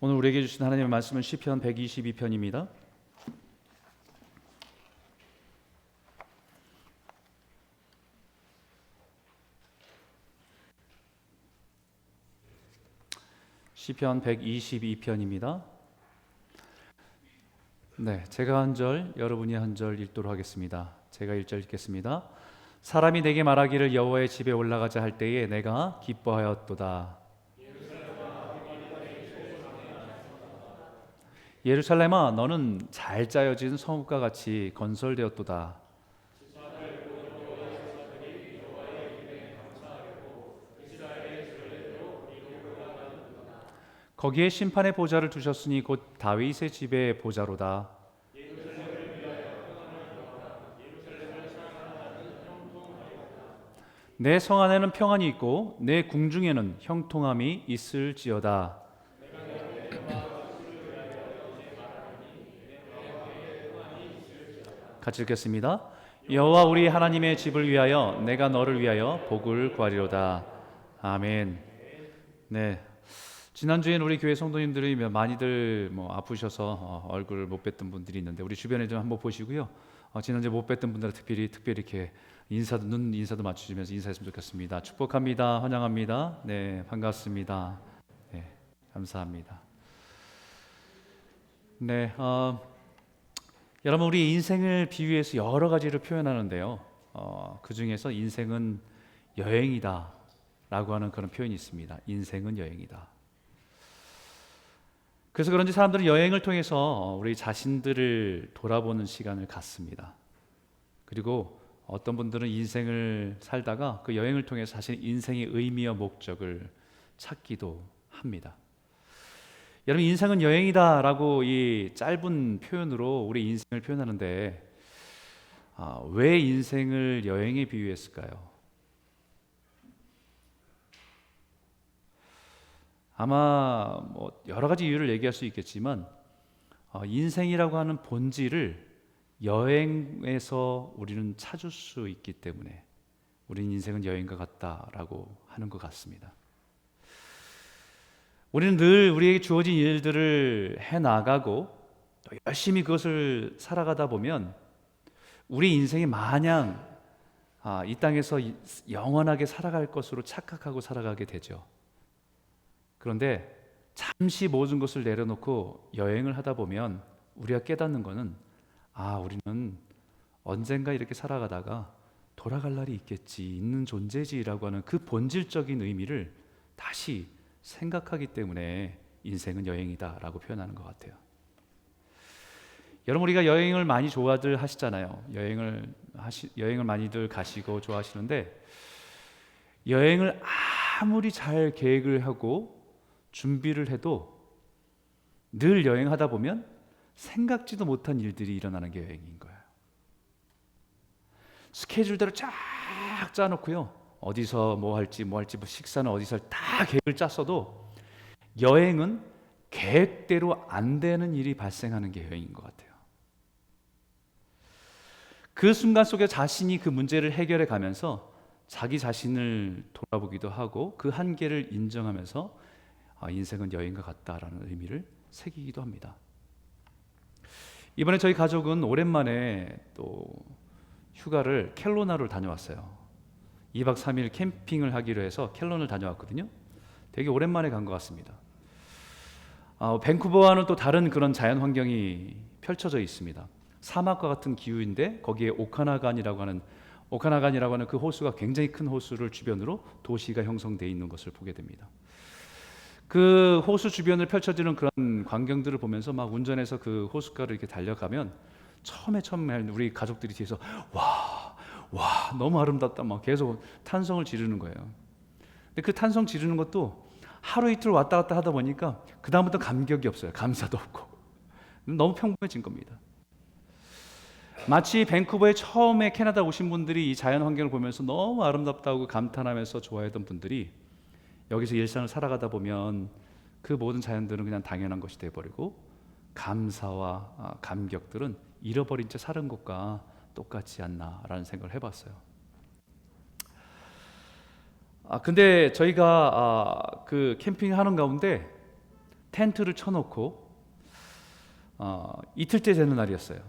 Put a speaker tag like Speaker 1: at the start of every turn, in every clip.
Speaker 1: 오늘 우리에게 주신 하나님의 말씀은 시편 122편입니다. 시편 122편입니다. 네, 제가 한 절, 여러분이 한 절 읽도록 하겠습니다. 제가 1절 읽겠습니다. 사람이 내게 말하기를 여호와의 집에 올라가자 할 때에 내가 기뻐하였도다. 예루살렘아, 너는 잘 짜여진 성읍과 같이 건설되었도다. 거기에 심판의 보좌를 두셨으니 곧 다윗의 집의 보좌로다. 내 성 안에는 평안이 있고 내 궁중에는 형통함이 있을지어다. 같이 읽겠습니다. 여호와 우리 하나님의 집을 위하여 내가 너를 위하여 복을 구하리로다. 아멘. 네. 지난주에는 우리 교회 성도님들이 많이들 아프셔서 얼굴을 못 뵀던 분들이 있는데 우리 주변에 좀 한번 보시고요. 지난주에 못 뵀던 분들은 특별히 이렇게 눈 인사도 맞추시면서 인사했으면 좋겠습니다. 축복합니다. 환영합니다. 네, 반갑습니다. 네, 감사합니다. 네, 여러분 우리 인생을 비유해서 여러 가지로 표현하는데요. 그 중에서 인생은 여행이다 라고 하는 그런 표현이 있습니다. 인생은 여행이다. 그래서 그런지 사람들은 여행을 통해서 우리 자신들을 돌아보는 시간을 갖습니다. 그리고 어떤 분들은 인생을 살다가 그 여행을 통해서 자신의 인생의 의미와 목적을 찾기도 합니다. 여러분 인생은 여행이다라고 이 짧은 표현으로 우리 인생을 표현하는데 왜 인생을 여행에 비유했을까요? 아마 여러 가지 이유를 얘기할 수 있겠지만 인생이라고 하는 본질을 여행에서 우리는 찾을 수 있기 때문에 우리는 인생은 여행과 같다라고 하는 것 같습니다. 우리는 늘 우리에게 주어진 일들을 해나가고 또 열심히 그것을 살아가다 보면 우리 인생이 마냥 이 땅에서 영원하게 살아갈 것으로 착각하고 살아가게 되죠. 그런데 잠시 모든 것을 내려놓고 여행을 하다 보면 우리가 깨닫는 것은 우리는 언젠가 이렇게 살아가다가 돌아갈 날이 있겠지, 있는 존재지라고 하는 그 본질적인 의미를 다시 생각하기 때문에 인생은 여행이다라고 표현하는 것 같아요. 여러분 우리가 여행을 많이 좋아들 하시잖아요. 여행을 많이들 가시고 좋아하시는데 여행을 아무리 잘 계획을 하고 준비를 해도 늘 여행하다 보면 생각지도 못한 일들이 일어나는 게 여행인 거예요. 스케줄대로 쫙 짜놓고요. 어디서 뭐 할지 식사는 어디서 다 계획을 짰어도 여행은 계획대로 안 되는 일이 발생하는 게 여행인 것 같아요. 그 순간 속에 자신이 그 문제를 해결해 가면서 자기 자신을 돌아보기도 하고 그 한계를 인정하면서 인생은 여행과 같다라는 의미를 새기기도 합니다. 이번에 저희 가족은 오랜만에 또 휴가를 켈로나로 다녀왔어요. 2박 3일 캠핑을 하기로 해서 켈론을 다녀왔거든요. 되게 오랜만에 간 것 같습니다. 밴쿠버와는 또 다른 그런 자연 환경이 펼쳐져 있습니다. 사막과 같은 기후인데 거기에 오카나간이라고 하는 그 호수가 굉장히 큰 호수를 주변으로 도시가 형성되어 있는 것을 보게 됩니다. 그 호수 주변을 펼쳐지는 그런 광경들을 보면서 막 운전해서 그 호숫가를 이렇게 달려가면 처음에 우리 가족들이 뒤에서 와 너무 아름답다 막 계속 탄성을 지르는 거예요. 근데 그 탄성 지르는 것도 하루 이틀 왔다 갔다 하다 보니까 그 다음부터 감격이 없어요. 감사도 없고 너무 평범해진 겁니다. 마치 밴쿠버에 처음에 캐나다 오신 분들이 이 자연 환경을 보면서 너무 아름답다고 감탄하면서 좋아했던 분들이 여기서 일상을 살아가다 보면 그 모든 자연들은 그냥 당연한 것이 되어버리고 감사와 감격들은 잃어버린 채 사는 것과 똑같지 않나라는 생각을 해봤어요. 근데 저희가 그 캠핑하는 가운데 텐트를 쳐놓고 이틀째 되는 날이었어요.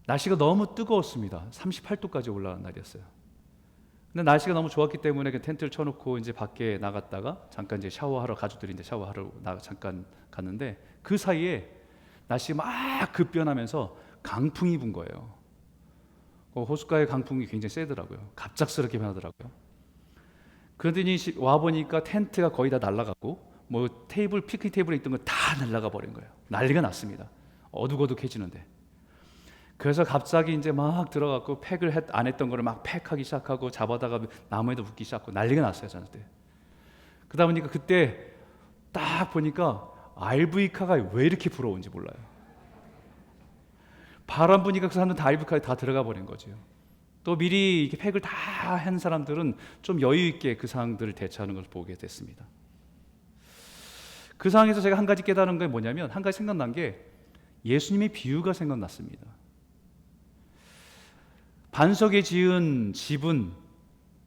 Speaker 1: 날씨가 너무 뜨거웠습니다. 38도까지 올라간 날이었어요. 근데 날씨가 너무 좋았기 때문에 그 텐트를 쳐놓고 이제 밖에 나갔다가 잠깐 이제 샤워하러, 가족들이 이제 샤워하러 잠깐 갔는데, 그 사이에 날씨가 막 급변하면서 강풍이 분 거예요. 호숫가의 강풍이 굉장히 세더라고요. 갑작스럽게 변하더라고요. 그러더니 와 보니까 텐트가 거의 다 날아가고, 뭐 테이블, 피크닉 테이블에 있던 거 다 날아가 버린 거예요. 난리가 났습니다. 어둑어둑해지는데. 그래서 갑자기 이제 막 들어갔고, 팩을 안 했던 거를 막 팩하기 시작하고, 잡아다가 나무에도 붙기 시작하고, 난리가 났어요, 저한테. 그러다 보니까 그때 딱 보니까 RV카가 왜 이렇게 부러운지 몰라요. 바람 부니까 그 사람들 다 RV카에 다 들어가 버린 거죠. 또 미리 이렇게 팩을 다 한 사람들은 좀 여유 있게 그 상황들을 대처하는 걸 보게 됐습니다. 그 상황에서 제가 한 가지 깨달은 게 뭐냐면, 한 가지 생각난 게 예수님의 비유가 생각났습니다. 반석에 지은 집은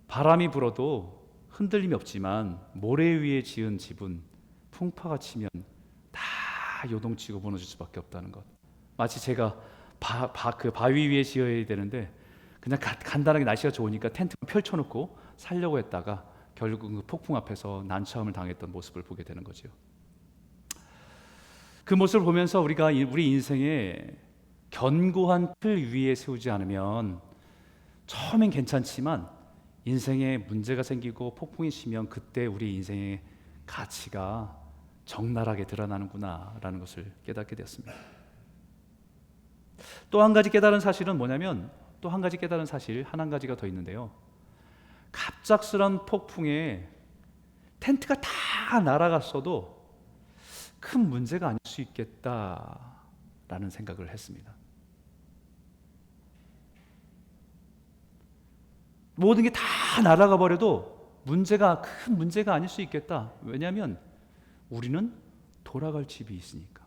Speaker 1: 바람이 불어도 흔들림이 없지만, 모래 위에 지은 집은 풍파가 치면 다 요동치고 무너질 수밖에 없다는 것. 마치 제가 그 바위 위에 지어야 되는데 그냥 간단하게 날씨가 좋으니까 텐트만 펼쳐놓고 살려고 했다가 결국 그 폭풍 앞에서 난처함을 당했던 모습을 보게 되는 거죠. 그 모습을 보면서 우리가 우리 인생에 견고한 틀 위에 세우지 않으면, 처음엔 괜찮지만 인생에 문제가 생기고 폭풍이 치면 그때 우리 인생의 가치가 적나라하게 드러나는구나라는 것을 깨닫게 되었습니다. 또 한 가지 깨달은 사실은 뭐냐면, 또 한 가지 깨달은 사실 한 가지가 더 있는데요. 갑작스런 폭풍에 텐트가 다 날아갔어도 큰 문제가 아닐 수 있겠다라는 생각을 했습니다. 모든 게 다 날아가 버려도 큰 문제가 아닐 수 있겠다. 왜냐하면 우리는 돌아갈 집이 있으니까.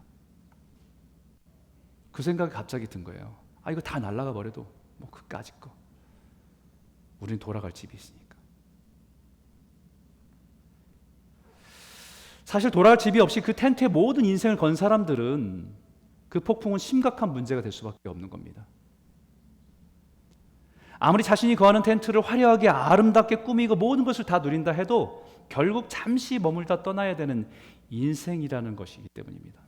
Speaker 1: 그 생각이 갑자기 든 거예요. 이거 다 날아가 버려도 뭐 그까짓 거, 우리는 돌아갈 집이 있으니까. 사실 돌아갈 집이 없이 그 텐트에 모든 인생을 건 사람들은 그 폭풍은 심각한 문제가 될 수밖에 없는 겁니다. 아무리 자신이 거하는 텐트를 화려하게 아름답게 꾸미고 모든 것을 다 누린다 해도 결국 잠시 머물다 떠나야 되는 인생이라는 것이기 때문입니다.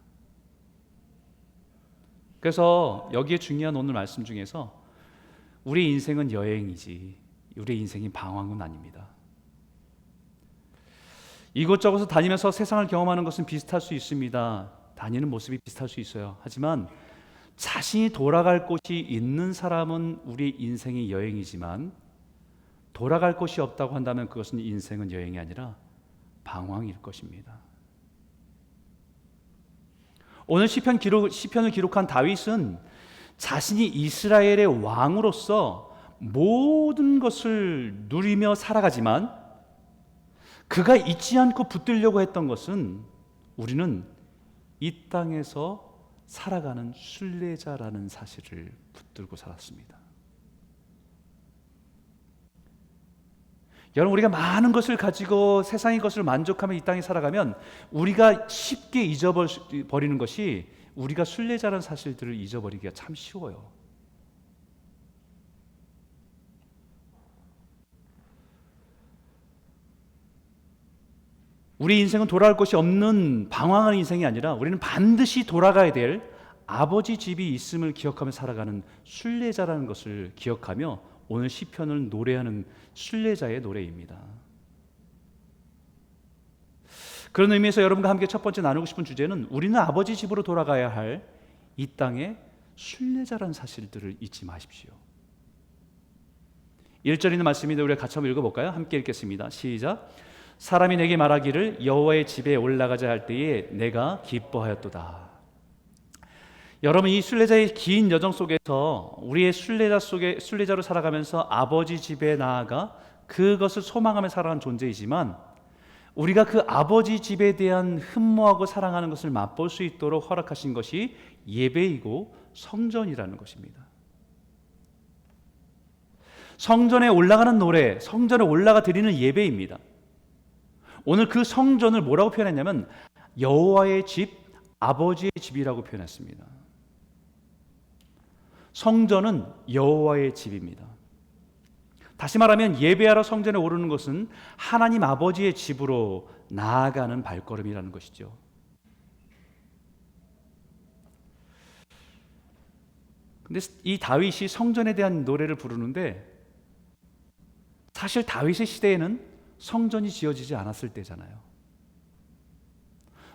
Speaker 1: 그래서 여기에 중요한 오늘 말씀 중에서, 우리 인생은 여행이지 우리 인생이 방황은 아닙니다. 이곳저곳을 다니면서 세상을 경험하는 것은 비슷할 수 있습니다. 다니는 모습이 비슷할 수 있어요. 하지만 자신이 돌아갈 곳이 있는 사람은 우리 인생이 여행이지만, 돌아갈 곳이 없다고 한다면 그것은 인생은 여행이 아니라 방황일 것입니다. 오늘 시편을 기록한 다윗은 자신이 이스라엘의 왕으로서 모든 것을 누리며 살아가지만, 그가 잊지 않고 붙들려고 했던 것은, 우리는 이 땅에서 살아가는 순례자라는 사실을 붙들고 살았습니다. 여러분, 우리가 많은 것을 가지고 세상의 것을 만족하며 이 땅에 살아가면 우리가 쉽게 잊어버리는 것이, 우리가 순례자라는 사실들을 잊어버리기가 참 쉬워요. 우리 인생은 돌아갈 곳이 없는 방황하는 인생이 아니라, 우리는 반드시 돌아가야 될 아버지 집이 있음을 기억하며 살아가는 순례자라는 것을 기억하며 오늘 시편을 노래하는 순례자의 노래입니다. 그런 의미에서 여러분과 함께 첫 번째 나누고 싶은 주제는, 우리는 아버지 집으로 돌아가야 할 이 땅의 순례자라는 사실들을 잊지 마십시오. 1절 있는 말씀인데 우리가 같이 한번 읽어볼까요? 함께 읽겠습니다. 시작. 사람이 내게 말하기를 여호와의 집에 올라가자 할 때에 내가 기뻐하였도다. 여러분, 이 순례자의 긴 여정 속에서 우리의 순례자로 살아가면서 아버지 집에 나아가 그것을 소망하며 살아가는 존재이지만, 우리가 그 아버지 집에 대한 흠모하고 사랑하는 것을 맛볼 수 있도록 허락하신 것이 예배이고 성전이라는 것입니다. 성전에 올라가는 노래, 성전에 올라가 드리는 예배입니다. 오늘 그 성전을 뭐라고 표현했냐면 여호와의 집, 아버지의 집이라고 표현했습니다. 성전은 여호와의 집입니다. 다시 말하면 예배하러 성전에 오르는 것은 하나님 아버지의 집으로 나아가는 발걸음이라는 것이죠. 근데 이 다윗이 성전에 대한 노래를 부르는데 사실 다윗의 시대에는 성전이 지어지지 않았을 때잖아요.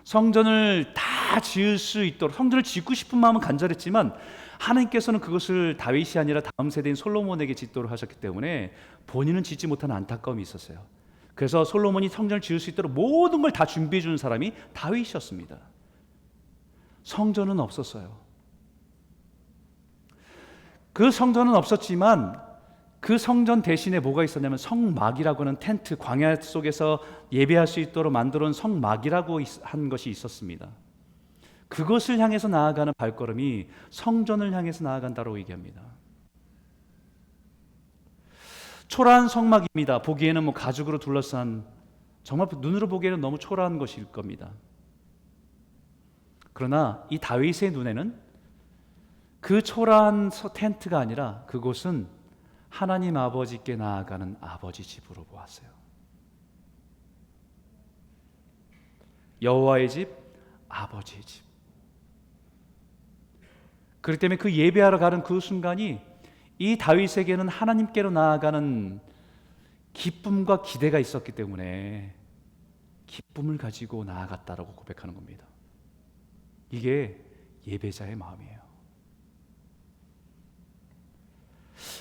Speaker 1: 성전을 다 지을 수 있도록 성전을 짓고 싶은 마음은 간절했지만 하나님께서는 그것을 다윗이 아니라 다음 세대인 솔로몬에게 짓도록 하셨기 때문에 본인은 짓지 못하는 안타까움이 있었어요. 그래서 솔로몬이 성전을 지을 수 있도록 모든 걸 다 준비해 주는 사람이 다윗이었습니다. 성전은 없었어요. 그 성전은 없었지만 그 성전 대신에 뭐가 있었냐면 성막이라고 하는 텐트, 광야 속에서 예배할 수 있도록 만들어 놓은 성막이라고 한 것이 있었습니다. 그것을 향해서 나아가는 발걸음이 성전을 향해서 나아간다고 얘기합니다. 초라한 성막입니다. 보기에는 뭐 가죽으로 둘러싼, 정말 눈으로 보기에는 너무 초라한 것일 겁니다. 그러나 이 다윗의 눈에는 그 초라한 텐트가 아니라 그곳은 하나님 아버지께 나아가는 아버지 집으로 보았어요. 여호와의 집, 아버지의 집. 그렇기 때문에 그 예배하러 가는 그 순간이 이 다윗에게는 하나님께로 나아가는 기쁨과 기대가 있었기 때문에 기쁨을 가지고 나아갔다라고 고백하는 겁니다. 이게 예배자의 마음이에요.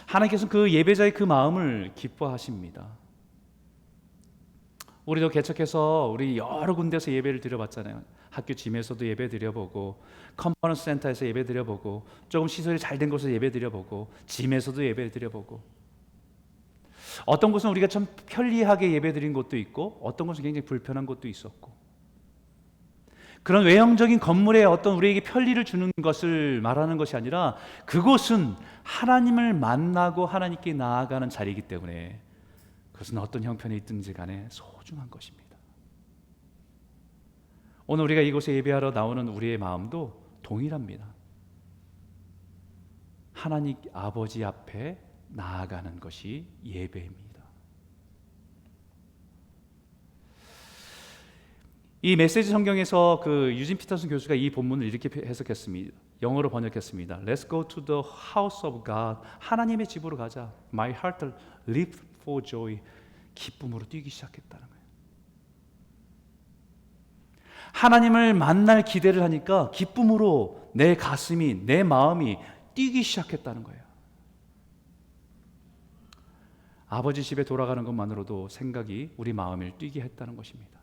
Speaker 1: 하나님께서는 그 예배자의 그 마음을 기뻐하십니다. 우리도 개척해서 우리 여러 군데서 예배를 드려봤잖아요. 학교 짐에서도 예배 드려보고, 컨퍼런스 센터에서 예배 드려보고, 조금 시설이 잘 된 곳에서 예배 드려보고, 짐에서도 예배 드려보고, 어떤 곳은 우리가 참 편리하게 예배 드린 곳도 있고 어떤 곳은 굉장히 불편한 곳도 있었고, 그런 외형적인 건물에 어떤 우리에게 편리를 주는 것을 말하는 것이 아니라 그곳은 하나님을 만나고 하나님께 나아가는 자리이기 때문에 그것은 어떤 형편에 있든지 간에 소중한 것입니다. 오늘 우리가 이곳에 예배하러 나오는 우리의 마음도 동일합니다. 하나님 아버지 앞에 나아가는 것이 예배입니다. 이 메시지 성경에서 그 유진 피터슨 교수가 이 본문을 이렇게 해석했습니다. 영어로 번역했습니다. Let's go to the house of God. 하나님의 집으로 가자. My heart leaped for joy. 기쁨으로 뛰기 시작했다는 거예요. 하나님을 만날 기대를 하니까 기쁨으로 내 가슴이, 내 마음이 뛰기 시작했다는 거예요. 아버지 집에 돌아가는 것만으로도 생각이 우리 마음을 뛰게 했다는 것입니다.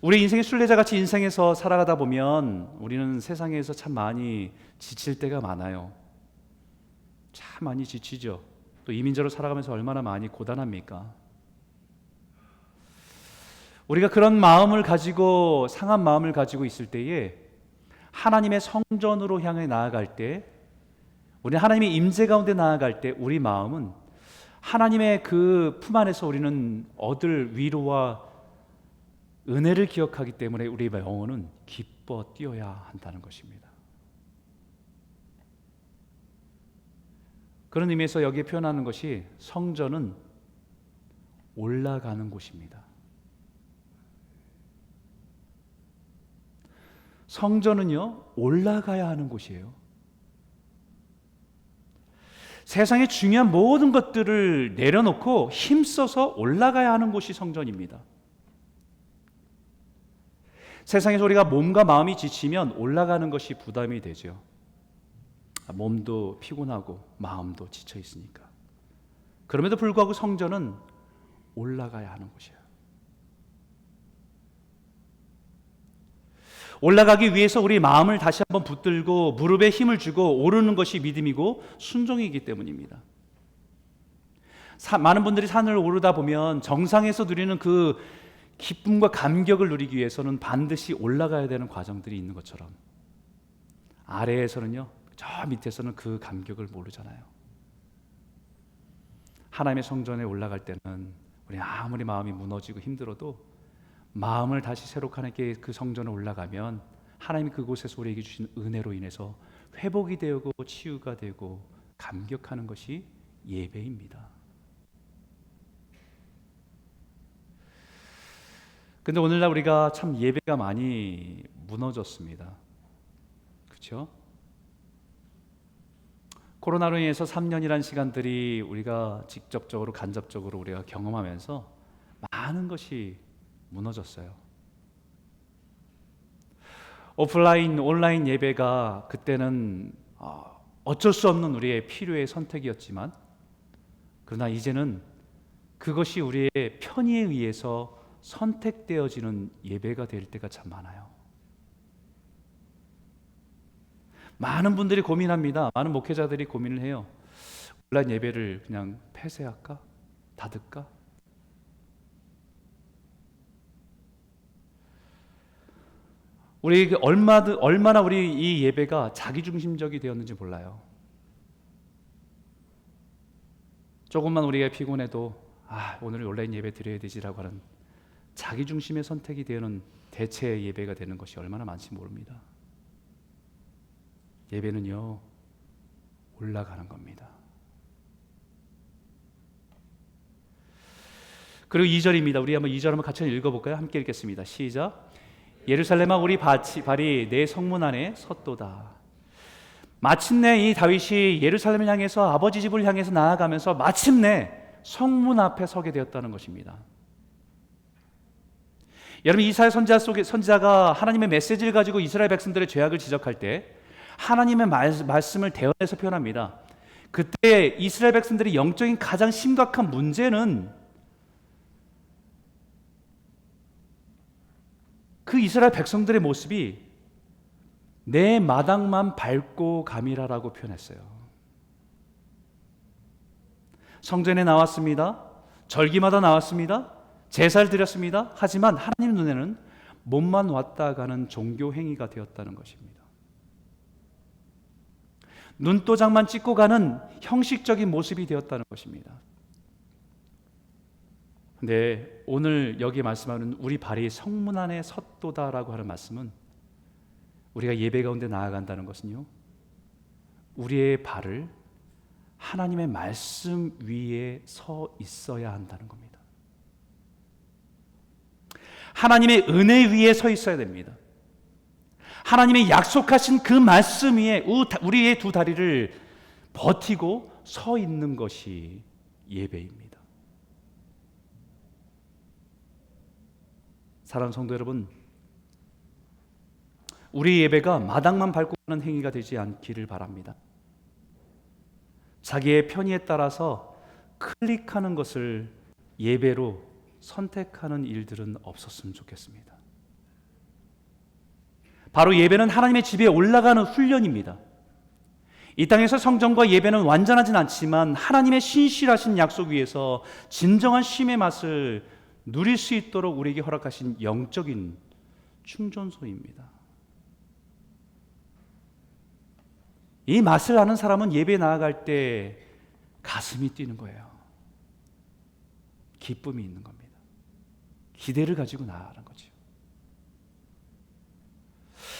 Speaker 1: 우리 인생의 순례자같이 인생에서 살아가다 보면 우리는 세상에서 참 많이 지칠 때가 많아요. 참 많이 지치죠. 또 이민자로 살아가면서 얼마나 많이 고단합니까? 우리가 그런 마음을 가지고, 상한 마음을 가지고 있을 때에 하나님의 성전으로 향해 나아갈 때, 우리 하나님의 임재 가운데 나아갈 때 우리 마음은 하나님의 그 품 안에서 우리는 얻을 위로와 은혜를 기억하기 때문에 우리의 영혼은 기뻐 뛰어야 한다는 것입니다. 그런 의미에서 여기에 표현하는 것이 성전은 올라가는 곳입니다. 성전은요, 올라가야 하는 곳이에요. 세상의 중요한 모든 것들을 내려놓고 힘써서 올라가야 하는 곳이 성전입니다. 세상에서 우리가 몸과 마음이 지치면 올라가는 것이 부담이 되죠. 몸도 피곤하고 마음도 지쳐 있으니까. 그럼에도 불구하고 성전은 올라가야 하는 곳이에요. 올라가기 위해서 우리 마음을 다시 한번 붙들고 무릎에 힘을 주고 오르는 것이 믿음이고 순종이기 때문입니다. 많은 분들이 산을 오르다 보면 정상에서 누리는 그 기쁨과 감격을 누리기 위해서는 반드시 올라가야 되는 과정들이 있는 것처럼 아래에서는요, 저 밑에서는 그 감격을 모르잖아요. 하나님의 성전에 올라갈 때는 우리 아무리 마음이 무너지고 힘들어도 마음을 다시 새롭게 하나님께 그 성전에 올라가면 하나님이 그곳에서 우리에게 주신 은혜로 인해서 회복이 되고 치유가 되고 감격하는 것이 예배입니다. 근데 오늘날 우리가 참 예배가 많이 무너졌습니다. 그렇죠? 코로나로 인해서 3년이라는 시간들이 우리가 직접적으로 간접적으로 우리가 경험하면서 많은 것이 무너졌어요. 오프라인, 온라인 예배가 그때는 어쩔 수 없는 우리의 필요의 선택이었지만, 그러나 이제는 그것이 우리의 편의에 의해서 선택되어지는 예배가 될 때가 참 많아요. 많은 분들이 고민합니다. 많은 목회자들이 고민을 해요. 온라인 예배를 그냥 폐쇄할까? 닫을까? 우리 얼마나 우리 이 예배가 자기중심적이 되었는지 몰라요. 조금만 우리가 피곤해도 오늘 온라인 예배 드려야 되지라고 하는 자기중심의 선택이 되는 대체 예배가 되는 것이 얼마나 많지 모릅니다. 예배는요, 올라가는 겁니다. 그리고 2절입니다. 우리 한번 2절 한번 같이 읽어볼까요? 함께 읽겠습니다. 시작. 예루살렘아 우리 발이 내 성문 안에 섰도다. 마침내 이 다윗이 예루살렘을 향해서 아버지 집을 향해서 나아가면서 마침내 성문 앞에 서게 되었다는 것입니다. 여러분, 이사야 선지자가 하나님의 메시지를 가지고 이스라엘 백성들의 죄악을 지적할 때 하나님의 말씀을 대언해서 표현합니다. 그때 이스라엘 백성들의 영적인 가장 심각한 문제는 그 이스라엘 백성들의 모습이 내 마당만 밟고 감이라라고 표현했어요. 성전에 나왔습니다. 절기마다 나왔습니다. 제사를 드렸습니다. 하지만 하나님 눈에는 몸만 왔다 가는 종교 행위가 되었다는 것입니다. 눈도장만 찍고 가는 형식적인 모습이 되었다는 것입니다. 근데 오늘 여기 말씀하는 우리 발이 성문 안에 섰도다라고 하는 말씀은 우리가 예배 가운데 나아간다는 것은요, 우리의 발을 하나님의 말씀 위에 서 있어야 한다는 겁니다. 하나님의 은혜 위에 서 있어야 됩니다. 하나님의 약속하신 그 말씀 위에 우리의 두 다리를 버티고 서 있는 것이 예배입니다. 사랑하는 성도 여러분, 우리 예배가 마당만 밟고 가는 행위가 되지 않기를 바랍니다. 자기의 편의에 따라서 클릭하는 것을 예배로 선택하는 일들은 없었으면 좋겠습니다. 바로 예배는 하나님의 집에 올라가는 훈련입니다. 이 땅에서 성전과 예배는 완전하진 않지만 하나님의 신실하신 약속 위에서 진정한 쉼의 맛을 누릴 수 있도록 우리에게 허락하신 영적인 충전소입니다. 이 맛을 아는 사람은 예배에 나아갈 때 가슴이 뛰는 거예요. 기쁨이 있는 겁니다. 기대를 가지고 나아가는 거죠.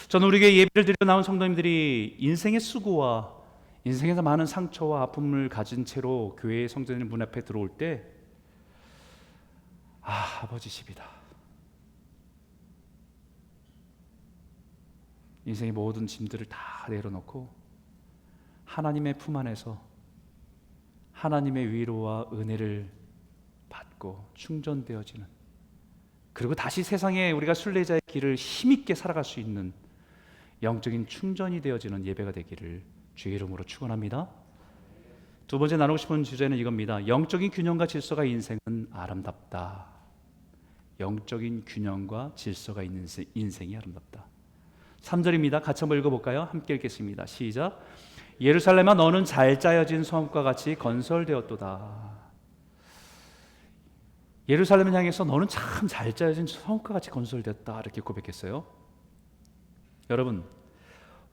Speaker 1: 저는 우리에게 예배를 드려 나온 성도님들이 인생의 수고와 인생에서 많은 상처와 아픔을 가진 채로 교회의 성전의 문 앞에 들어올 때 아버지 집이다. 인생의 모든 짐들을 다 내려놓고 하나님의 품 안에서 하나님의 위로와 은혜를 받고 충전되어지는, 그리고 다시 세상에 우리가 순례자의 길을 힘있게 살아갈 수 있는 영적인 충전이 되어지는 예배가 되기를 주의 이름으로 축원합니다. 두 번째 나누고 싶은 주제는 이겁니다. 영적인 균형과 질서가 인생은 아름답다. 영적인 균형과 질서가 있는 인생이 아름답다. 3절입니다. 같이 한번 읽어볼까요? 함께 읽겠습니다. 시작. 예루살렘아 너는 잘 짜여진 성읍과 같이 건설되었도다. 예루살렘을 향해서 너는 참 잘 짜여진 성읍과 같이 건설됐다, 이렇게 고백했어요. 여러분,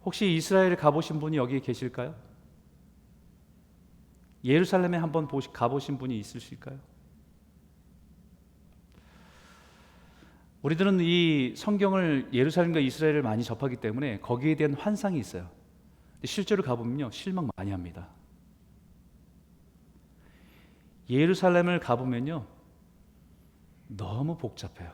Speaker 1: 혹시 이스라엘에 가보신 분이 여기 계실까요? 예루살렘에 한번 가보신 분이 있으실까요? 우리들은 이 성경을 예루살렘과 이스라엘을 많이 접하기 때문에 거기에 대한 환상이 있어요. 근데 실제로 가보면요, 실망 많이 합니다. 예루살렘을 가보면요, 너무 복잡해요.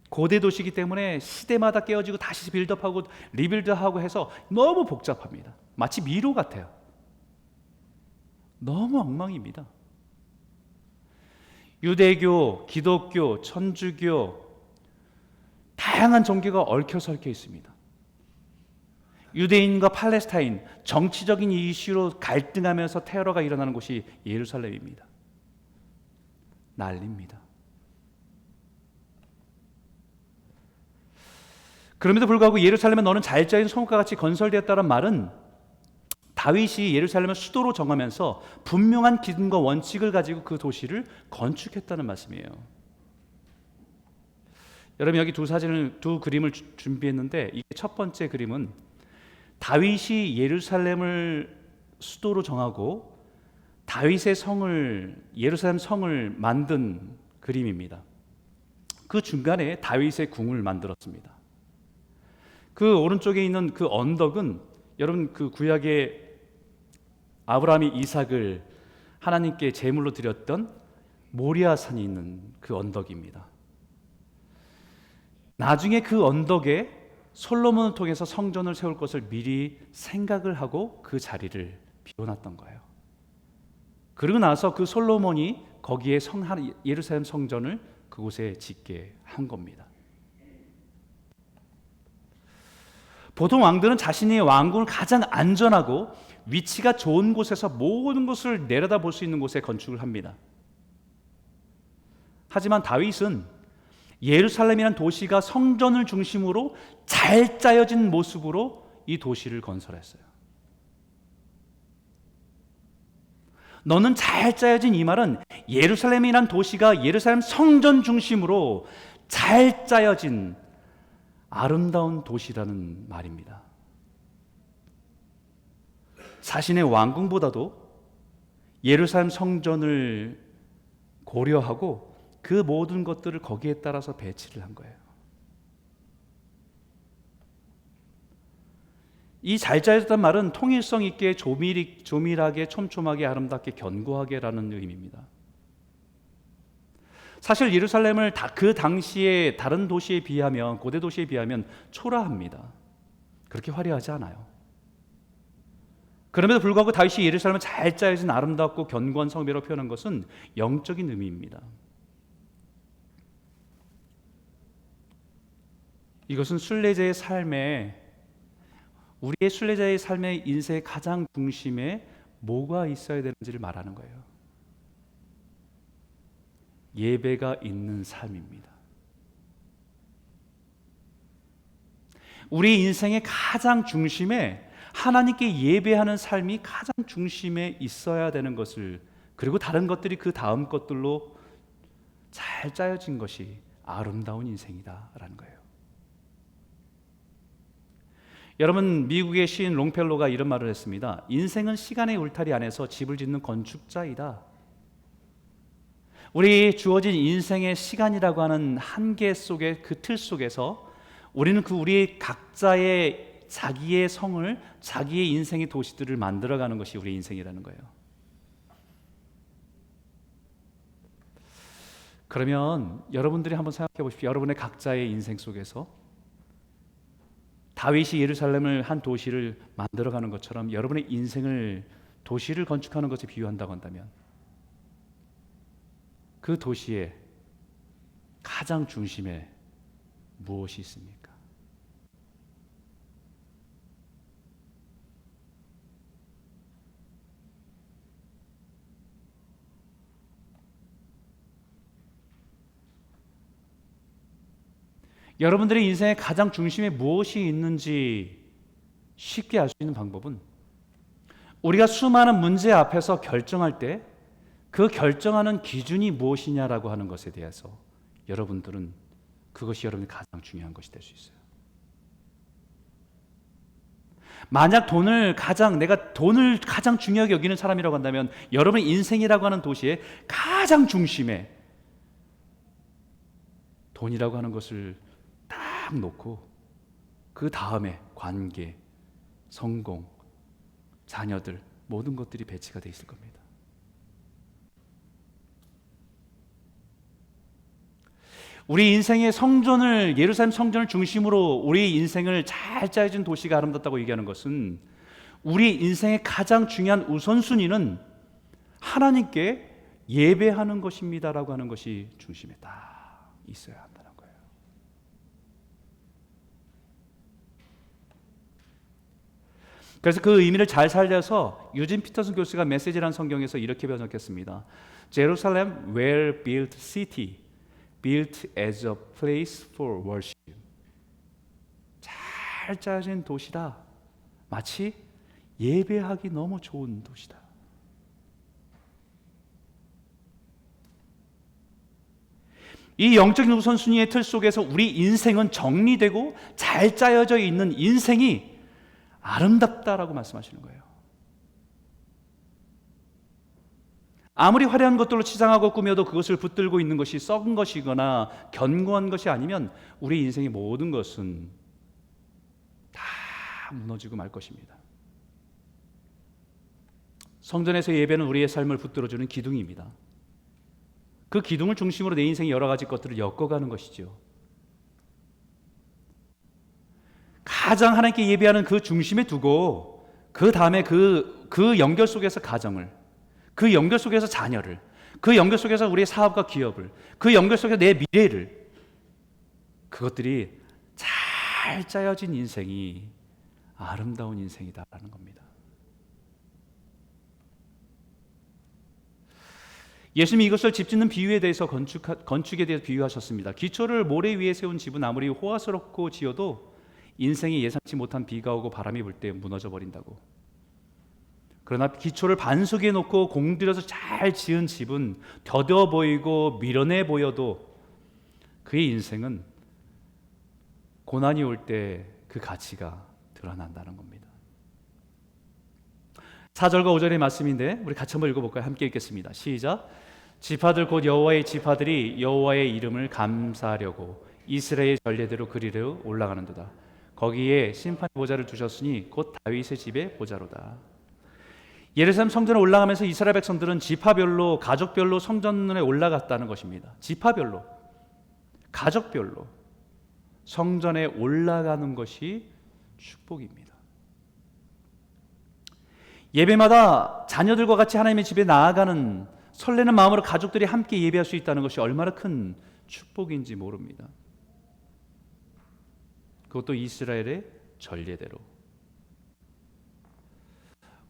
Speaker 1: 고대 도시이기 때문에 시대마다 깨어지고 다시 빌드업하고 리빌드하고 해서 너무 복잡합니다. 마치 미로 같아요. 너무 엉망입니다. 유대교, 기독교, 천주교, 다양한 종교가 얽혀설켜 있습니다. 유대인과 팔레스타인, 정치적인 이슈로 갈등하면서 테러가 일어나는 곳이 예루살렘입니다. 난리입니다. 그럼에도 불구하고 예루살렘은 너는 잘 짜인 성읍과 같이 건설되었다는 말은 다윗이 예루살렘을 수도로 정하면서 분명한 기준과 원칙을 가지고 그 도시를 건축했다는 말씀이에요. 여러분, 여기 두 그림을 준비했는데, 이게 첫 번째 그림은 다윗이 예루살렘을 수도로 정하고 다윗의 성을, 예루살렘 성을 만든 그림입니다. 그 중간에 다윗의 궁을 만들었습니다. 그 오른쪽에 있는 그 언덕은 여러분, 그 구약의 아브라함이 이삭을 하나님께 제물로 드렸던 모리아산이 있는 그 언덕입니다. 나중에 그 언덕에 솔로몬을 통해서 성전을 세울 것을 미리 생각을 하고 그 자리를 비워놨던 거예요. 그리고 나서 그 솔로몬이 거기에 예루살렘 성전을 그곳에 짓게 한 겁니다. 보통 왕들은 자신의 왕궁을 가장 안전하고 위치가 좋은 곳에서 모든 것을 내려다볼 수 있는 곳에 건축을 합니다. 하지만 다윗은 예루살렘이라는 도시가 성전을 중심으로 잘 짜여진 모습으로 이 도시를 건설했어요. 너는 잘 짜여진 이 말은 예루살렘이라는 도시가 예루살렘 성전 중심으로 잘 짜여진 아름다운 도시라는 말입니다. 자신의 왕궁보다도 예루살렘 성전을 고려하고 그 모든 것들을 거기에 따라서 배치를 한 거예요. 이 잘 짜여졌다는 말은 통일성 있게 조밀하게 촘촘하게 아름답게 견고하게라는 의미입니다. 사실 예루살렘을 그 당시에 다른 도시에 비하면, 고대 도시에 비하면 초라합니다. 그렇게 화려하지 않아요. 그럼에도 불구하고 다윗이 예루살렘을 잘 짜여진 아름답고 견고한 성읍이라고 표현한 것은 영적인 의미입니다. 이것은 순례자의 삶에, 우리의 순례자의 삶의 인생의 가장 중심에 뭐가 있어야 되는지를 말하는 거예요. 예배가 있는 삶입니다. 우리 인생의 가장 중심에 하나님께 예배하는 삶이 가장 중심에 있어야 되는 것을, 그리고 다른 것들이 그 다음 것들로 잘 짜여진 것이 아름다운 인생이다라는 거예요. 여러분, 미국의 시인 롱펠로가 이런 말을 했습니다. 인생은 시간의 울타리 안에서 집을 짓는 건축자이다. 우리 주어진 인생의 시간이라고 하는 한계 속에, 그 틀 속에서 우리는 우리 각자의 자기의 성을, 자기의 인생의 도시들을 만들어가는 것이 우리 인생이라는 거예요. 그러면 여러분들이 한번 생각해 보십시오. 여러분의 각자의 인생 속에서 다윗이 예루살렘을 한 도시를 만들어가는 것처럼 여러분의 인생을, 도시를 건축하는 것에 비유한다고 한다면 그 도시의 가장 중심에 무엇이 있습니까? 여러분들의 인생의 가장 중심에 무엇이 있는지 쉽게 알 수 있는 방법은, 우리가 수많은 문제 앞에서 결정할 때 그 결정하는 기준이 무엇이냐라고 하는 것에 대해서 여러분들은 그것이 여러분의 가장 중요한 것이 될 수 있어요. 만약 내가 돈을 가장 중요하게 여기는 사람이라고 한다면 여러분의 인생이라고 하는 도시의 가장 중심에 돈이라고 하는 것을 딱 놓고 그 다음에 관계, 성공, 자녀들 모든 것들이 배치가 돼 있을 겁니다. 우리 인생의 성전을, 예루살렘 성전을 중심으로 우리 인생을 잘 짜여진 도시가 아름답다고 얘기하는 것은 우리 인생의 가장 중요한 우선순위는 하나님께 예배하는 것입니다라고 하는 것이 중심에 딱 있어야 한다는 거예요. 그래서 그 의미를 잘 살려서 유진 피터슨 교수가 메시지라는 성경에서 이렇게 번역했습니다. Jerusalem well built city, built as a place for worship. 잘 짜여진 도시다. 마치 예배하기 너무 좋은 도시다. 이 영적인 우선순위의 틀 속에서 우리 인생은 정리되고 잘 짜여져 있는 인생이 아름답다라고 말씀하시는 거예요. 아무리 화려한 것들로 치장하고 꾸며도 그것을 붙들고 있는 것이 썩은 것이거나 견고한 것이 아니면 우리 인생의 모든 것은 다 무너지고 말 것입니다. 성전에서 예배는 우리의 삶을 붙들어주는 기둥입니다. 그 기둥을 중심으로 내 인생의 여러 가지 것들을 엮어가는 것이죠. 가장 하나님께 예배하는 그 중심에 두고 그 다음에 그 연결 속에서 가정을, 그 연결 속에서 자녀를, 그 연결 속에서 우리의 사업과 기업을, 그 연결 속에서 내 미래를, 그것들이 잘 짜여진 인생이 아름다운 인생이다라는 겁니다. 예수님이 이것을 집 짓는 비유에 대해서 건축에 대해서 비유하셨습니다. 기초를 모래 위에 세운 집은 아무리 호화스럽고 지어도 인생이 예상치 못한 비가 오고 바람이 불 때 무너져 버린다고. 그러나 기초를 반석에 놓고 공들여서 잘 지은 집은 더뎌 보이고 미련해 보여도 그의 인생은 고난이 올 때 그 가치가 드러난다는 겁니다. 4절과 5절의 말씀인데 우리 같이 한번 읽어볼까요? 함께 읽겠습니다. 시작. 지파들 곧 여호와의 지파들이 여호와의 이름을 감사하려고 이스라엘 전례대로 그리로 올라가는도다. 거기에 심판의 보좌를 두셨으니 곧 다윗의 집의 보좌로다. 예루살렘 성전에 올라가면서 이스라엘 백성들은 지파별로, 가족별로 성전에 올라갔다는 것입니다. 지파별로, 가족별로 성전에 올라가는 것이 축복입니다. 예배마다 자녀들과 같이 하나님의 집에 나아가는 설레는 마음으로 가족들이 함께 예배할 수 있다는 것이 얼마나 큰 축복인지 모릅니다. 그것도 이스라엘의 전례대로.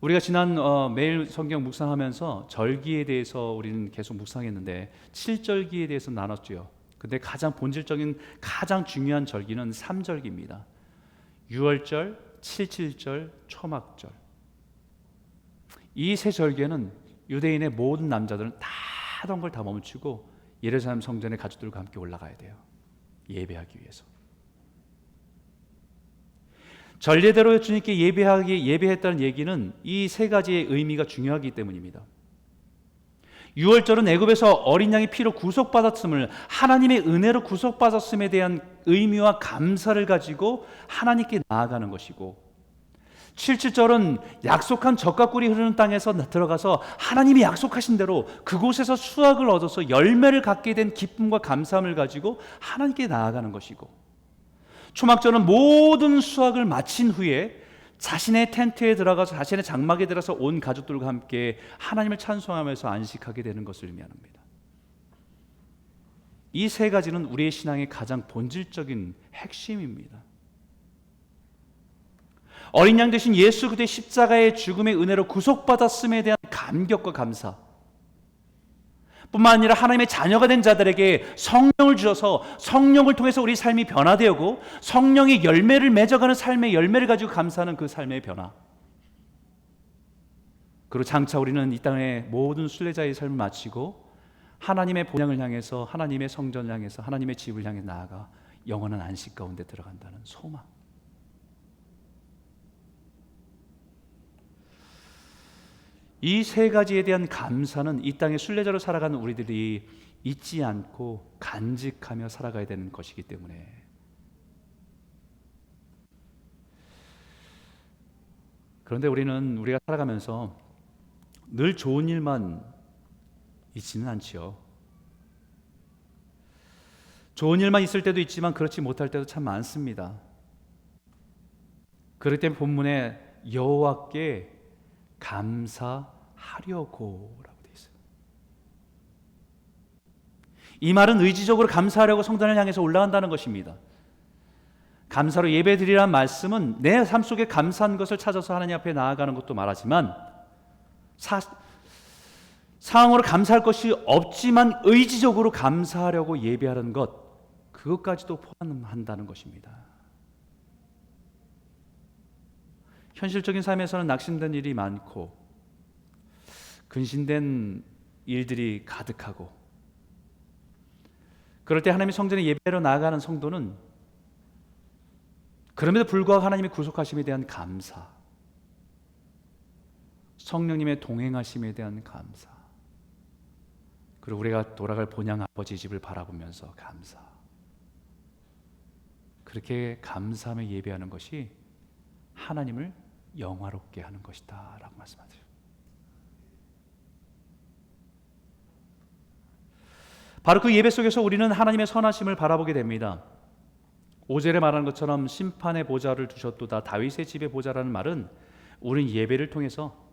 Speaker 1: 우리가 지난 매일 성경 묵상하면서 절기에 대해서 우리는 계속 묵상했는데 7절기에 대해서 나눴죠. 근데 가장 본질적인 가장 중요한 절기는 3절기입니다. 6월절, 7.7절, 초막절. 이 세 절기에는 유대인의 모든 남자들은 다 하던 걸 다 멈추고 예루살렘 성전에 가족들과 함께 올라가야 돼요. 예배하기 위해서. 전례대로 주님께 예배했다는 얘기는 이 세 가지의 의미가 중요하기 때문입니다. 6월절은 애굽에서 어린 양의 피로 구속받았음을, 하나님의 은혜로 구속받았음에 대한 의미와 감사를 가지고 하나님께 나아가는 것이고, 7.7절은 약속한 젖과 꿀이 흐르는 땅에서 들어가서 하나님이 약속하신 대로 그곳에서 수확을 얻어서 열매를 갖게 된 기쁨과 감사함을 가지고 하나님께 나아가는 것이고, 초막절은 모든 수확을 마친 후에 자신의 텐트에 들어가서 자신의 장막에 들어가서 온 가족들과 함께 하나님을 찬송하면서 안식하게 되는 것을 의미합니다. 이 세 가지는 우리의 신앙의 가장 본질적인 핵심입니다. 어린 양 되신 예수 그리스도의 십자가의 죽음의 은혜로 구속받았음에 대한 감격과 감사, 뿐만 아니라 하나님의 자녀가 된 자들에게 성령을 주셔서 성령을 통해서 우리 삶이 변화되고 성령의 열매를 맺어가는 삶의 열매를 가지고 감사하는 그 삶의 변화, 그리고 장차 우리는 이 땅의 모든 순례자의 삶을 마치고 하나님의 본향을 향해서, 하나님의 성전을 향해서, 하나님의 집을 향해 나아가 영원한 안식 가운데 들어간다는 소망. 이 세 가지에 대한 감사는 이 땅의 순례자로 살아가는 우리들이 잊지 않고 간직하며 살아가야 되는 것이기 때문에 그런데 우리가 살아가면서 늘 좋은 일만 있지는 않지요. 좋은 일만 있을 때도 있지만 그렇지 못할 때도 참 많습니다. 그렇기 때문에 본문에 여호와께 감사하려고라고 되어 있어요. 이 말은 의지적으로 감사하려고 성전을 향해서 올라간다는 것입니다. 감사로 예배드리라는 말씀은 내 삶 속에 감사한 것을 찾아서 하나님 앞에 나아가는 것도 말하지만 상황으로 감사할 것이 없지만 의지적으로 감사하려고 예배하는 것, 그것까지도 포함한다는 것입니다. 현실적인 삶에서는 낙심된 일이 많고 근심된 일들이 가득하고 그럴 때 하나님의 성전에 예배로 나아가는 성도는 그럼에도 불구하고 하나님의 구속하심에 대한 감사, 성령님의 동행하심에 대한 감사, 그리고 우리가 돌아갈 본향 아버지 집을 바라보면서 감사, 그렇게 감사하며 예배하는 것이 하나님을 영화롭게 하는 것이다 라고 말씀하세요. 바로 그 예배 속에서 우리는 하나님의 선하심을 바라보게 됩니다. 5절에 말하는 것처럼 심판의 보좌를 두셨도다, 다윗의 집의 보좌라는 말은 우리는 예배를 통해서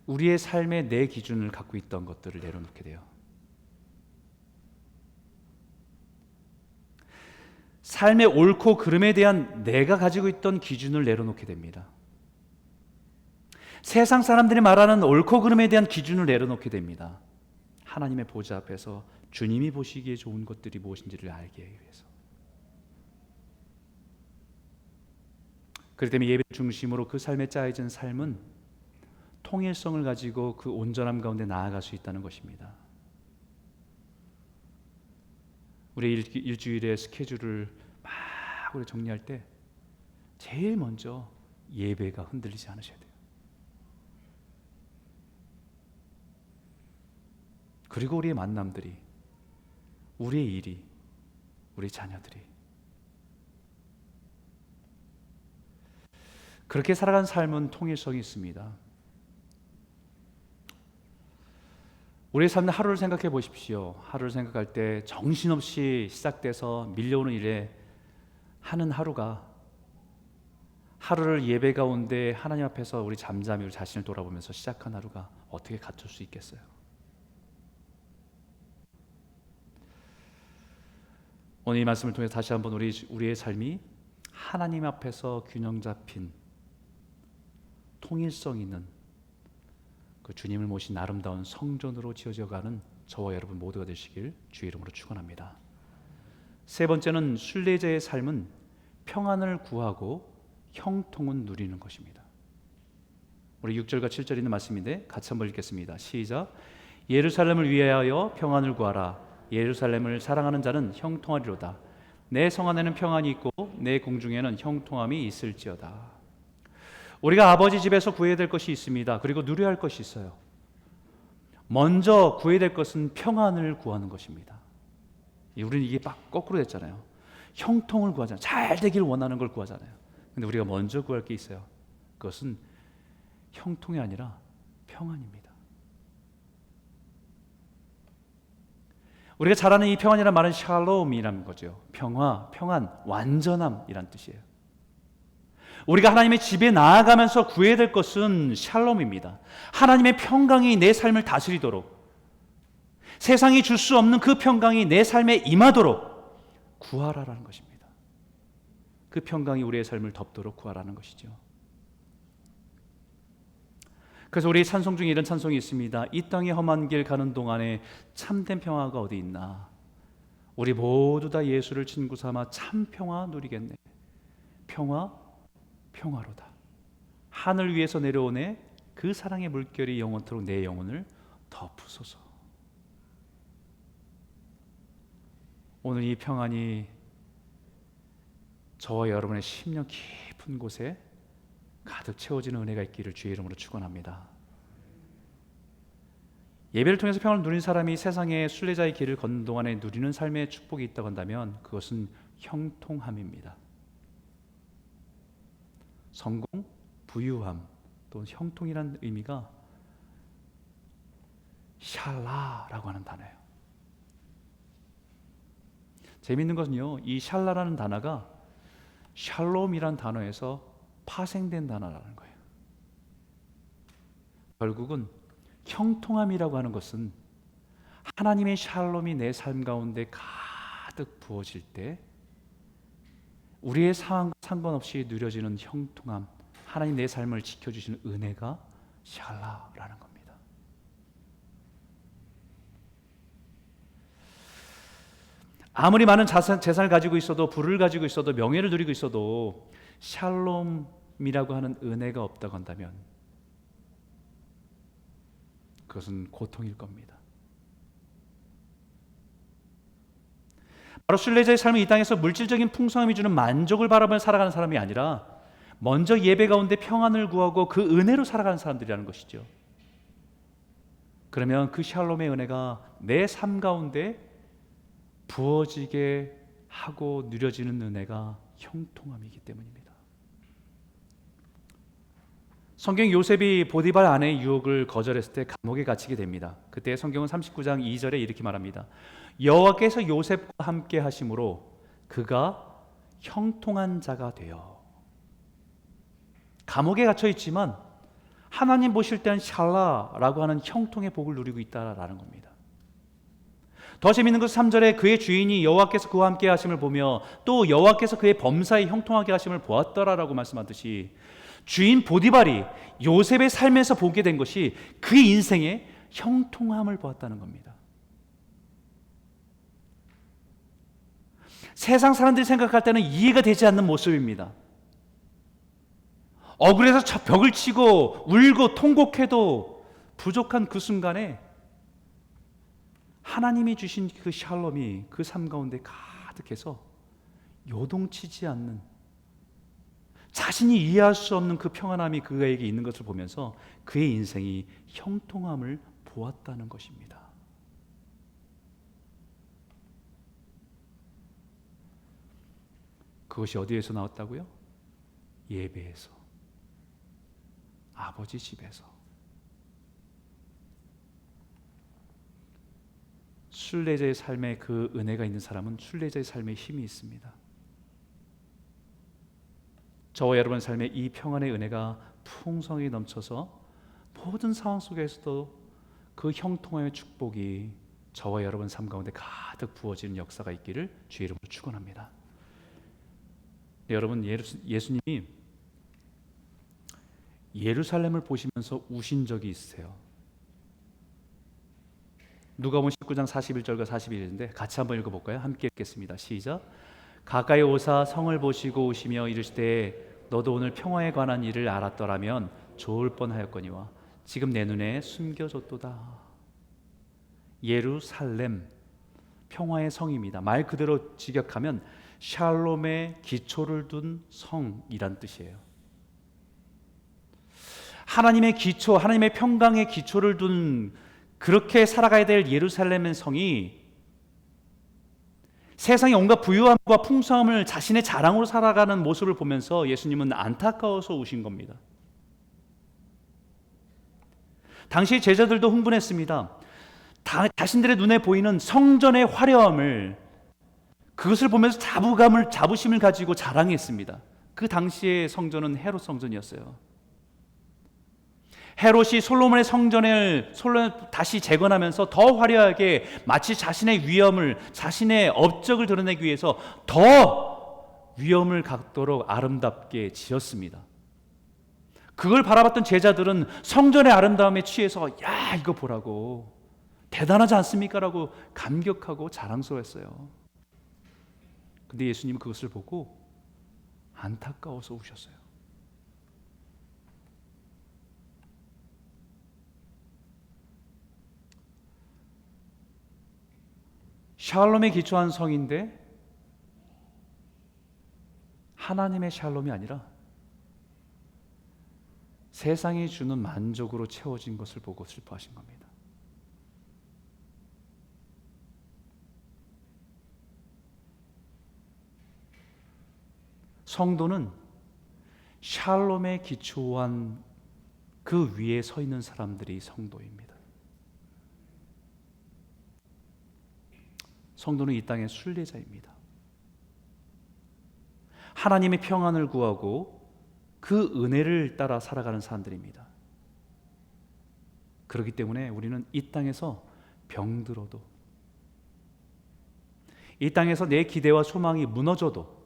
Speaker 1: 우리의 삶의 내 기준을 갖고 있던 것들을 내려놓게 돼요. 삶의 옳고 그름에 대한 내가 가지고 있던 기준을 내려놓게 됩니다. 세상 사람들이 말하는 옳고 그름에 대한 기준을 내려놓게 됩니다. 하나님의 보좌 앞에서 주님이 보시기에 좋은 것들이 무엇인지를 알기 위해서. 그렇기 때문에 예배 중심으로 그 삶에 짜여진 삶은 통일성을 가지고 그 온전함 가운데 나아갈 수 있다는 것입니다. 우리 일주일의 스케줄을 막 우리 정리할 때 제일 먼저 예배가 흔들리지 않으셔야 돼요. 그리고 우리의 만남들이, 우리의 일이, 우리 자녀들이 그렇게 살아간 삶은 통일성이 있습니다. 우리의 삶의 하루를 생각해 보십시오. 하루를 생각할 때 정신없이 시작돼서 밀려오는 일에 하는 하루가, 하루를 예배 가운데 하나님 앞에서 우리 잠잠히 우리 자신을 돌아보면서 시작한 하루가 어떻게 갖출 수 있겠어요? 오늘 이 말씀을 통해 다시 한번 우리의 삶이 하나님 앞에서 균형 잡힌 통일성 있는 그 주님을 모신 아름다운 성전으로 지어져가는 저와 여러분 모두가 되시길 주의 이름으로 축원합니다. 세 번째는 순례자의 삶은 평안을 구하고 형통은 누리는 것입니다. 우리 6절과 7절 있는 말씀인데 같이 한번 읽겠습니다. 시작. 예루살렘을 위하여 평안을 구하라. 예루살렘을 사랑하는 자는 형통하리로다. 내 성 안에는 평안이 있고 내 공중에는 형통함이 있을지어다. 우리가 아버지 집에서 구해야 될 것이 있습니다. 그리고 누려야 할 것이 있어요. 먼저 구해야 될 것은 평안을 구하는 것입니다. 우리는 이게 막 거꾸로 됐잖아요. 형통을 구하잖아요. 잘 되기를 원하는 걸 구하잖아요. 근데 우리가 먼저 구할 게 있어요. 그것은 형통이 아니라 평안입니다. 우리가 잘 아는 이 평안이라는 말은 샬롬이라는 거죠. 평화, 평안, 완전함이란 뜻이에요. 우리가 하나님의 집에 나아가면서 구해야 될 것은 샬롬입니다. 하나님의 평강이 내 삶을 다스리도록, 세상이 줄 수 없는 그 평강이 내 삶에 임하도록 구하라라는 것입니다. 그 평강이 우리의 삶을 덮도록 구하라는 것이죠. 그래서 우리 찬송 중에 이런 찬송이 있습니다. 이 땅의 험한 길 가는 동안에 참된 평화가 어디 있나. 우리 모두 다 예수를 친구 삼아 참 평화 누리겠네. 평화, 평화로다. 하늘 위에서 내려오네. 그 사랑의 물결이 영원토록 내 영혼을 덮으소서. 오늘 이 평안이 저와 여러분의 심령 깊은 곳에 가득 채워지는 은혜가 있기를 주의 이름으로 축원합니다. 예배를 통해서 평안을 누린 사람이 세상의 순례자의 길을 걷는 동안에 누리는 삶의 축복이 있다고 한다면 그것은 형통함입니다. 성공, 부유함, 또 형통이라는 의미가 샬라라고 하는 단어예요. 재미있는 것은요, 이 샬라라는 단어가 샬롬이라는 단어에서 파생된 단어라는 거예요. 결국은 형통함이라고 하는 것은 하나님의 샬롬이 내 삶 가운데 가득 부어질 때 우리의 상황과 상관없이 누려지는 형통함, 하나님 내 삶을 지켜주시는 은혜가 샬라라는 겁니다. 아무리 많은 재산을 가지고 있어도, 부를 가지고 있어도, 명예를 누리고 있어도 샬롬이라고 하는 은혜가 없다고 한다면 그것은 고통일 겁니다. 바로 순례자의 삶은 이 땅에서 물질적인 풍성함이 주는 만족을 바라보며 살아가는 사람이 아니라 먼저 예배 가운데 평안을 구하고 그 은혜로 살아가는 사람들이라는 것이죠. 그러면 그 샬롬의 은혜가 내 삶 가운데 부어지게 하고 누려지는 은혜가 형통함이기 때문입니다. 성경 요셉이 보디발 아내의 유혹을 거절했을 때 감옥에 갇히게 됩니다. 그때 성경은 39장 2절에 이렇게 말합니다. 여호와께서 요셉과 함께 하심으로 그가 형통한 자가 되어. 감옥에 갇혀 있지만 하나님 보실 때는 샬라라고 하는 형통의 복을 누리고 있다라는 겁니다. 더 재미있는 것은 3절에 그의 주인이 여호와께서 그와 함께 하심을 보며 또 여호와께서 그의 범사에 형통하게 하심을 보았더라라고 말씀하듯이 주인 보디발이 요셉의 삶에서 보게 된 것이 그 인생의 형통함을 보았다는 겁니다. 세상 사람들이 생각할 때는 이해가 되지 않는 모습입니다. 억울해서 벽을 치고 울고 통곡해도 부족한 그 순간에 하나님이 주신 그 샬롬이 그 삶 가운데 가득해서 요동치지 않는, 자신이 이해할 수 없는 그 평안함이 그에게 있는 것을 보면서 그의 인생이 형통함을 보았다는 것입니다. 그것이 어디에서 나왔다고요? 예배에서, 아버지 집에서. 순례자의 삶에 그 은혜가 있는 사람은 순례자의 삶에 힘이 있습니다. 저와 여러분의 삶에 이 평안의 은혜가 풍성히 넘쳐서 모든 상황 속에서도 그 형통함의 축복이 저와 여러분 삶 가운데 가득 부어지는 역사가 있기를 주의 이름으로 축원합니다. 네, 여러분, 예수님이 예루살렘을 보시면서 우신 적이 있으세요. 누가복음 19장 41절과 42절인데 같이 한번 읽어볼까요? 함께 읽겠습니다. 시작. 가까이 오사 성을 보시고 오시며 이르시되 너도 오늘 평화에 관한 일을 알았더라면 좋을 뻔하였거니와 지금 내 눈에 숨겨졌도다. 예루살렘, 평화의 성입니다. 말 그대로 직역하면 샬롬의 기초를 둔 성이란 뜻이에요. 하나님의 기초, 하나님의 평강의 기초를 둔, 그렇게 살아가야 될 예루살렘의 성이 세상의 온갖 부유함과 풍성함을 자신의 자랑으로 살아가는 모습을 보면서 예수님은 안타까워서 우신 겁니다. 당시 제자들도 흥분했습니다. 자신들의 눈에 보이는 성전의 화려함을, 그것을 보면서 자부심을 가지고 자랑했습니다. 그 당시의 성전은 헤롯 성전이었어요. 헤롯이 솔로몬의 성전을 다시 재건하면서 더 화려하게, 마치 자신의 위엄을, 자신의 업적을 드러내기 위해서 더 위엄을 갖도록 아름답게 지었습니다. 그걸 바라봤던 제자들은 성전의 아름다움에 취해서 야, 이거 보라고, 대단하지 않습니까? 라고 감격하고 자랑스러웠어요. 근데 예수님은 그것을 보고 안타까워서 우셨어요. 샬롬에 기초한 성인데 하나님의 샬롬이 아니라 세상이 주는 만족으로 채워진 것을 보고 슬퍼하신 겁니다. 성도는 샬롬에 기초한 그 위에 서 있는 사람들이 성도입니다. 성도는 이 땅의 순례자입니다. 하나님의 평안을 구하고 그 은혜를 따라 살아가는 사람들입니다. 그렇기 때문에 우리는 이 땅에서 병들어도, 이 땅에서 내 기대와 소망이 무너져도,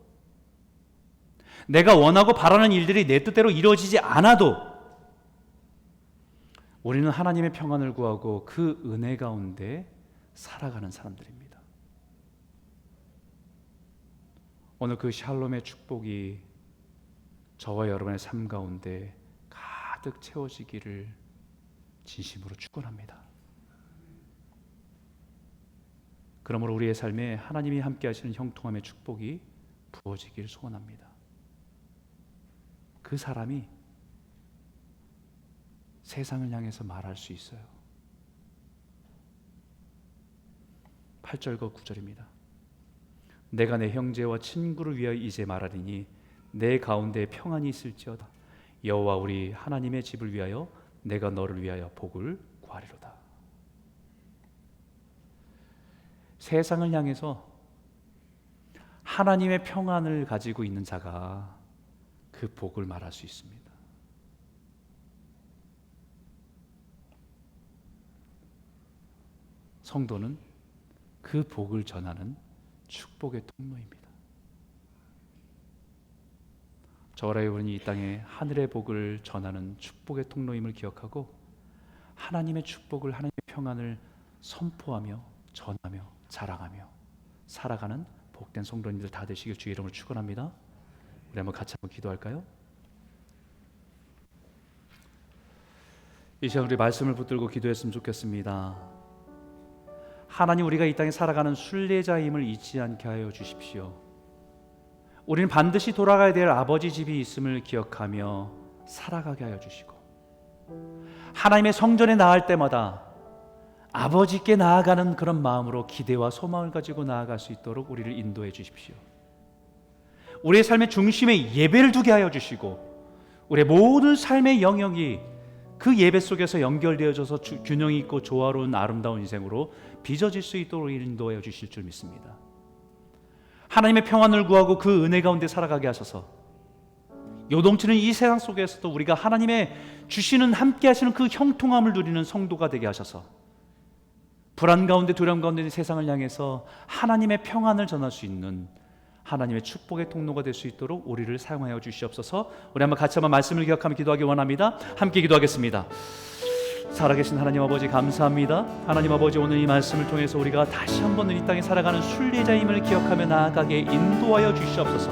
Speaker 1: 내가 원하고 바라는 일들이 내 뜻대로 이루어지지 않아도 우리는 하나님의 평안을 구하고 그 은혜 가운데 살아가는 사람들입니다. 오늘 그 샬롬의 축복이 저와 여러분의 삶 가운데 가득 채워지기를 진심으로 축원합니다. 그러므로 우리의 삶에 하나님이 함께 하시는 형통함의 축복이 부어지기를 소원합니다. 그 사람이 세상을 향해서 말할 수 있어요. 8절과 9절입니다. 내가 내 형제와 친구를 위하여 이제 말하리니 내 가운데 평안이 있을지어다. 여호와 우리 하나님의 집을 위하여 내가 너를 위하여 복을 구하리로다. 세상을 향해서 하나님의 평안을 가지고 있는 자가 그 복을 말할 수 있습니다. 성도는 그 복을 전하는 축복의 통로입니다. 저와 여러분이 이 땅에 하늘의 복을 전하는 축복의 통로임을 기억하고 하나님의 축복을, 하나님의 평안을 선포하며 전하며 자랑하며 살아가는 복된 성도님들 다 되시길 주의 이름으로 축원합니다. 우리 한번 같이 한번 기도할까요? 이 시간 우리 말씀을 붙들고 기도했으면 좋겠습니다. 하나님, 우리가 이 땅에 살아가는 순례자임을 잊지 않게 하여 주십시오. 우리는 반드시 돌아가야 될 아버지 집이 있음을 기억하며 살아가게 하여 주시고, 하나님의 성전에 나갈 때마다 아버지께 나아가는 그런 마음으로 기대와 소망을 가지고 나아갈 수 있도록 우리를 인도해 주십시오. 우리의 삶의 중심에 예배를 두게 하여 주시고, 우리의 모든 삶의 영역이 그 예배 속에서 연결되어져서 균형이 있고 조화로운 아름다운 인생으로 빚어질 수 있도록 인도하여 주실 줄 믿습니다. 하나님의 평안을 구하고 그 은혜 가운데 살아가게 하셔서 요동치는 이 세상 속에서도 우리가 하나님의 주시는, 함께 하시는 그 형통함을 누리는 성도가 되게 하셔서 불안 가운데, 두려움 가운데 세상을 향해서 하나님의 평안을 전할 수 있는 하나님의 축복의 통로가 될 수 있도록 우리를 사용하여 주시옵소서. 우리 한번 같이 한번 말씀을 기억하며 기도하기 원합니다. 함께 기도하겠습니다. 살아계신 하나님 아버지, 감사합니다. 하나님 아버지, 오늘 이 말씀을 통해서 우리가 다시 한번 이 땅에 살아가는 순례자임을 기억하며 나아가게 인도하여 주시옵소서.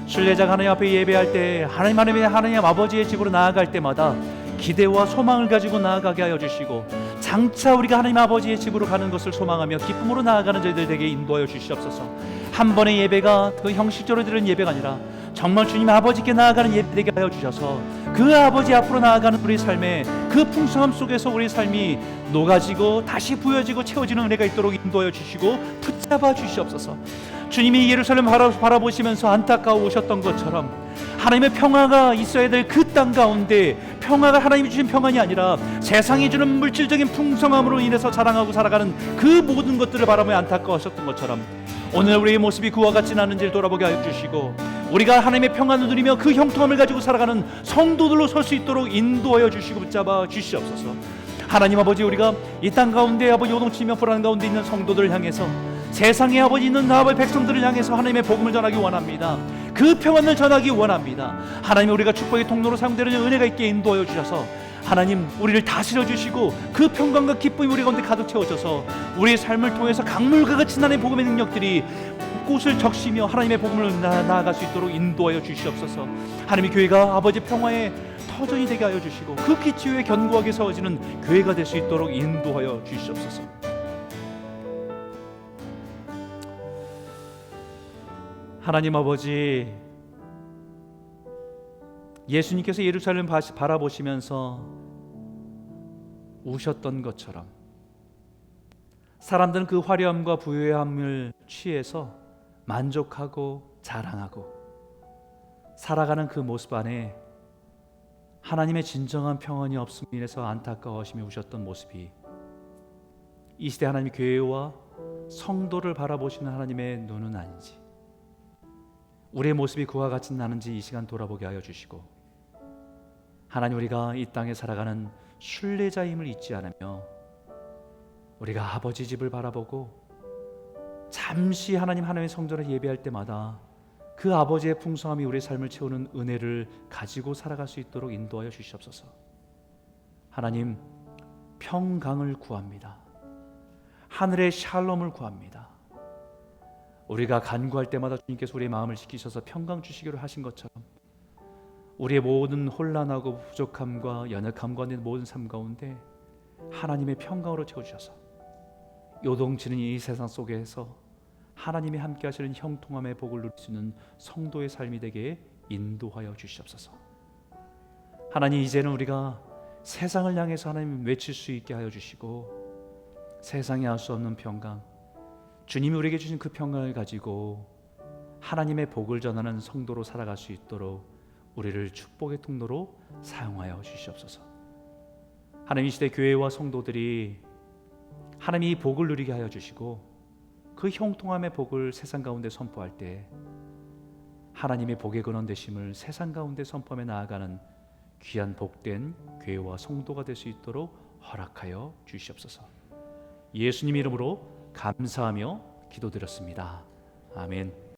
Speaker 1: 순례자가 하나님 앞에 예배할 때 하나님 아버지의 집으로 나아갈 때마다 기대와 소망을 가지고 나아가게 하여 주시고, 장차 우리가 하나님 아버지의 집으로 가는 것을 소망하며 기쁨으로 나아가는 저희들 되게 인도하여 주시옵소서. 한 번의 예배가 그 형식적으로 드리는 예배가 아니라 정말 주님 아버지께 나아가는 예배 되게 하여 주셔서 그 아버지 앞으로 나아가는 우리 삶의 그 풍성함 속에서 우리 삶이 녹아지고 다시 부여지고 채워지는 은혜가 있도록 인도하여 주시고 붙잡아 주시옵소서. 주님이 예루살렘 바라보시면서 안타까워오셨던 것처럼 하나님의 평화가 있어야 될 그 땅 가운데 평화가 하나님이 주신 평안이 아니라 세상이 주는 물질적인 풍성함으로 인해서 자랑하고 살아가는 그 모든 것들을 바라보며 안타까워하셨던 것처럼 오늘 우리의 모습이 그와 같지 않은지를 돌아보게 하여 주시고 우리가 하나님의 평안을 누리며 그 형통함을 가지고 살아가는 성도들로 설 수 있도록 인도하여 주시고 붙잡아 주시옵소서. 하나님 아버지, 우리가 이 땅 가운데 아버지 요동치며 불안 가운데 있는 성도들을 향해서 세상에 아버지 있는 아버지 백성들을 향해서 하나님의 복음을 전하기 원합니다. 그 평안을 전하기 원합니다. 하나님, 우리가 축복의 통로로 사용되는 은혜가 있게 인도하여 주셔서 하나님, 우리를 다스려 주시고 그 평강과 기쁨이 우리 가운데 가득 채워져서 우리의 삶을 통해서 강물과 같이 나는 복음의 능력들이 곳을 적시며 하나님의 복음을 나아갈 수 있도록 인도하여 주시옵소서. 하나님의 교회가 아버지 평화의 터전이 되게 하여 주시고 그 기치 위에 견고하게 세워지는 교회가 될 수 있도록 인도하여 주시옵소서. 하나님 아버지, 예수님께서 예루살렘 바라보시면서 우셨던 것처럼 사람들은 그 화려함과 부유함을 취해서 만족하고 자랑하고 살아가는 그 모습 안에 하나님의 진정한 평안이 없음으로 인해서 안타까워하시며 우셨던 모습이 이 시대 하나님 교회와 성도를 바라보시는 하나님의 눈은 아닌지, 우리의 모습이 그와 같진 않은지 이 시간 돌아보게 하여 주시고, 하나님 우리가 이 땅에 살아가는 순례자임을 잊지 않으며 우리가 아버지 집을 바라보고 잠시 하나님의 성전을 예배할 때마다 그 아버지의 풍성함이 우리의 삶을 채우는 은혜를 가지고 살아갈 수 있도록 인도하여 주시옵소서. 하나님, 평강을 구합니다. 하늘의 샬롬을 구합니다. 우리가 간구할 때마다 주님께서 우리의 마음을 지키셔서 평강 주시기로 하신 것처럼 우리의 모든 혼란하고 부족함과 연약함과 있는 모든 삶 가운데 하나님의 평강으로 채워주셔서 요동치는 이 세상 속에서 하나님이 함께 하시는 형통함의 복을 누릴 수 있는 성도의 삶이 되게 인도하여 주시옵소서. 하나님, 이제는 우리가 세상을 향해서 하나님 외칠 수 있게 하여 주시고, 세상에 알 수 없는 평강, 주님이 우리에게 주신 그 평강을 가지고 하나님의 복을 전하는 성도로 살아갈 수 있도록 우리를 축복의 통로로 사용하여 주시옵소서. 하나님, 이 시대 교회와 성도들이 하나님이 이 복을 누리게 하여 주시고 그 형통함의 복을 세상 가운데 선포할 때 하나님의 복의 근원 되심을 세상 가운데 선포하며 나아가는 귀한 복된 교회와 성도가 될 수 있도록 허락하여 주시옵소서. 예수님 이름으로 감사하며 기도드렸습니다. 아멘.